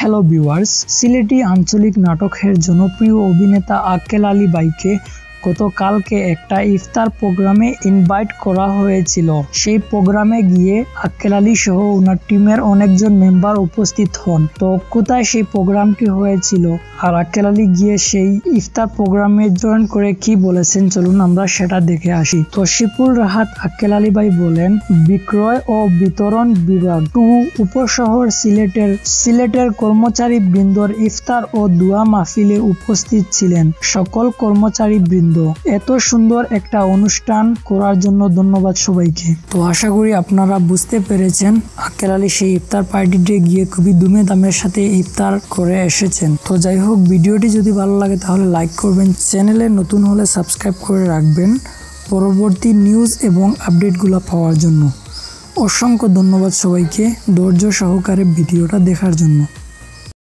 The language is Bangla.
হ্যালো ভিউয়ার্স, সিলেটি আঞ্চলিক নাটকের জনপ্রিয় অভিনেতা আক্কেল আলী ভাইকে গতকালকে একটা ইফতার প্রোগ্রামে ইনভাইট করা হয়েছিল। সেই প্রোগ্রামে গিয়ে আক্কেল আলী সহ ওনার টিমের অনেকজন মেম্বার উপস্থিত হন। তো কোথায় সেই প্রোগ্রামটি হয়েছিল আর আক্কেল আলী গিয়ে সেই ইফতার প্রোগ্রামে জয়েন করে কি বলেছেন, চলুন আমরা সেটা দেখে আসি। তশরিফুল রাহাত আক্কেল আলী ভাই বলেন, বিক্রয় ও বিতরণ বিভাগ 2 উপশহর সিলেটের কর্মচারী বৃন্দর ইফতার ও দোয়া মাহফিলে উপস্থিত ছিলেন সকল কর্মচারী বৃন্দ। এত সুন্দর একটা অনুষ্ঠান করার জন্য ধন্যবাদ সবাইকে। তো আশা করি আপনারা বুঝতে পেরেছেন আক্কেল আলী সেই ইফতার পার্টিতে গিয়ে খুবই ধুমে ধামের সাথে ইফতার করে এসেছেন। তো যাই হোক, ভিডিওটি যদি ভালো লাগে তাহলে লাইক করবেন, চ্যানেলে নতুন হলে সাবস্ক্রাইব করে রাখবেন পরবর্তী নিউজ এবং আপডেটগুলো পাওয়ার জন্য। অসংখ্য ধন্যবাদ সবাইকে ধৈর্য সহকারে ভিডিওটা দেখার জন্য।